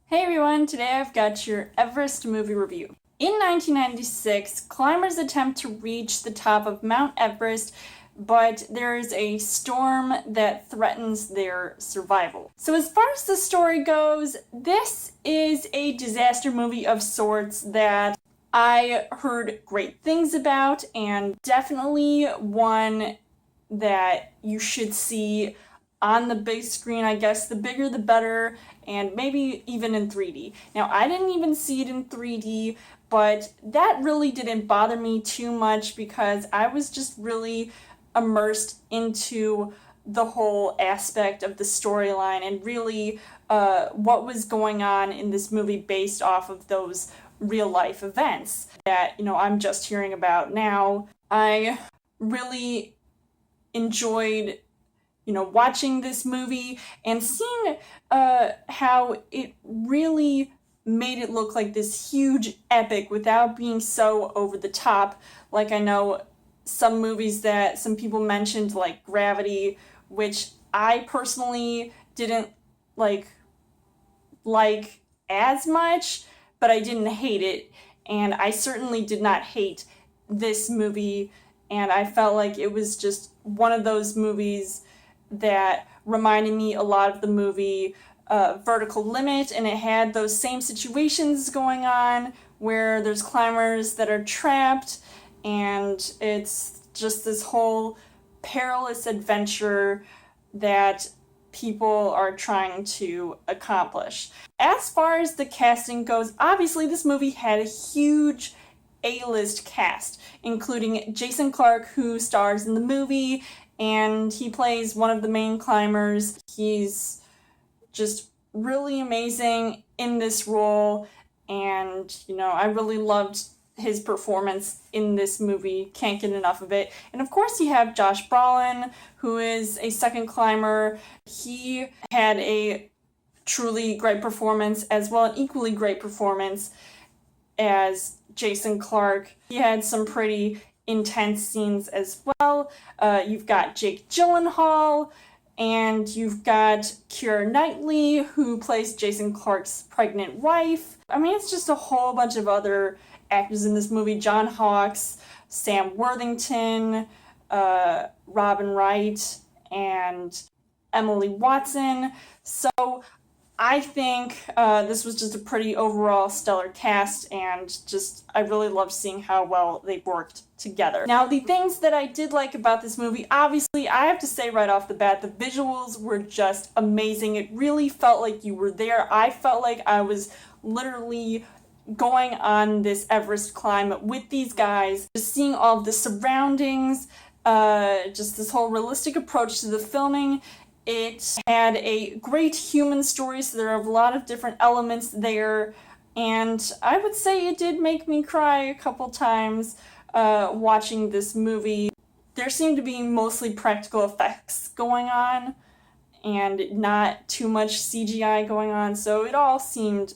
Hey everyone, today I've got your Everest movie review. In 1996, climbers attempt to reach the top of Mount Everest, but there is a storm that threatens their survival. So as far as the story goes, this is a disaster movie of sorts that I heard great things about, and definitely one that you should see on the big screen. I guess the bigger the better, and maybe even in 3D. Now, I didn't even see it in 3D, but that really didn't bother me too much because I was just really immersed into the whole aspect of the storyline and really what was going on in this movie based off of those real life events that, I'm just hearing about now. I really enjoyed watching this movie and seeing how it really made it look like this huge epic without being so over the top. Like, I know some movies that some people mentioned, like Gravity, which I personally didn't like as much, but I didn't hate it, and I certainly did not hate this movie, and I felt like it was just one of those movies that reminded me a lot of the movie Vertical Limit, and it had those same situations going on where there's climbers that are trapped, and it's just this whole perilous adventure that people are trying to accomplish. As far as the casting goes, obviously this movie had a huge A-list cast, including Jason Clarke, who stars in the movie, and he plays one of the main climbers. He's just really amazing in this role, and I really loved his performance in this movie. Can't get enough of it. And of course you have Josh Brolin, who is a second climber. He had a truly great performance, as well, an equally great performance as Jason Clarke. He had some pretty intense scenes as well. You've got Jake Gyllenhaal, and you've got Keira Knightley, who plays Jason Clarke's pregnant wife. I mean, it's just a whole bunch of other actors in this movie. John Hawkes, Sam Worthington, Robin Wright, and Emily Watson. So I think this was just a pretty overall stellar cast, and I really loved seeing how well they worked together. Now, the things that I did like about this movie, obviously, I have to say right off the bat, the visuals were just amazing. It really felt like you were there. I felt like I was literally going on this Everest climb with these guys, just seeing all of the surroundings, just this whole realistic approach to the filming. It had a great human story, so there are a lot of different elements there, and I would say it did make me cry a couple times watching this movie. There seemed to be mostly practical effects going on, and not too much CGI going on, so it all seemed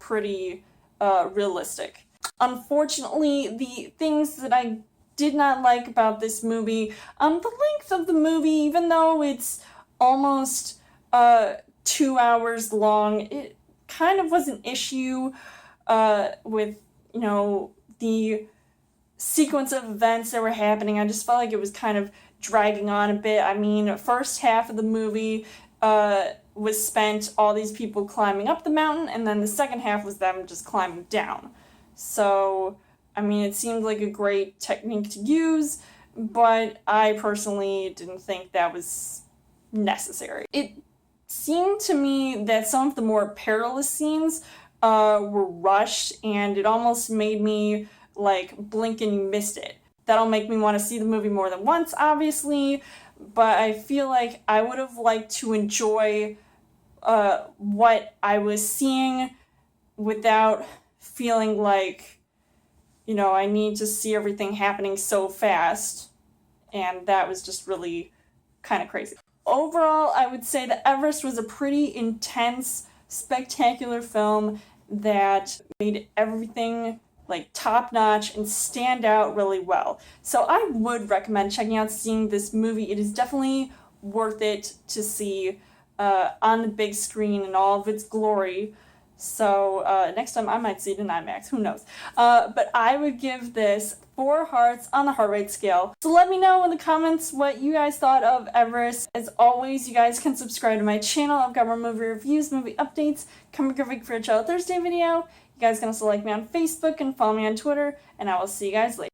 pretty realistic. Unfortunately, the things that I did not like about this movie, the length of the movie, even though it's almost 2 hours long, it kind of was an issue with, the sequence of events that were happening. I just felt like it was kind of dragging on a bit. I mean, first half of the movie was spent all these people climbing up the mountain, and then the second half was them just climbing down. So, I mean, it seemed like a great technique to use, but I personally didn't think that was necessary. It seemed to me that some of the more perilous scenes were rushed, and it almost made me blink and you missed it. That'll make me want to see the movie more than once, obviously, but I feel like I would have liked to enjoy what I was seeing without feeling like, I need to see everything happening so fast, and that was just really kind of crazy. Overall, I would say that Everest was a pretty intense, spectacular film that made everything top-notch and stand out really well. So I would recommend checking out seeing this movie. It is definitely worth it to see on the big screen in all of its glory. So next time I might see it in IMAX, who knows. But I would give this 4 hearts on the heart rate scale. So let me know in the comments what you guys thought of Everest. As always, you guys can subscribe to my channel. I've got more movie reviews, movie updates, coming every week for a Child Thursday video. You guys can also like me on Facebook and follow me on Twitter, and I will see you guys later.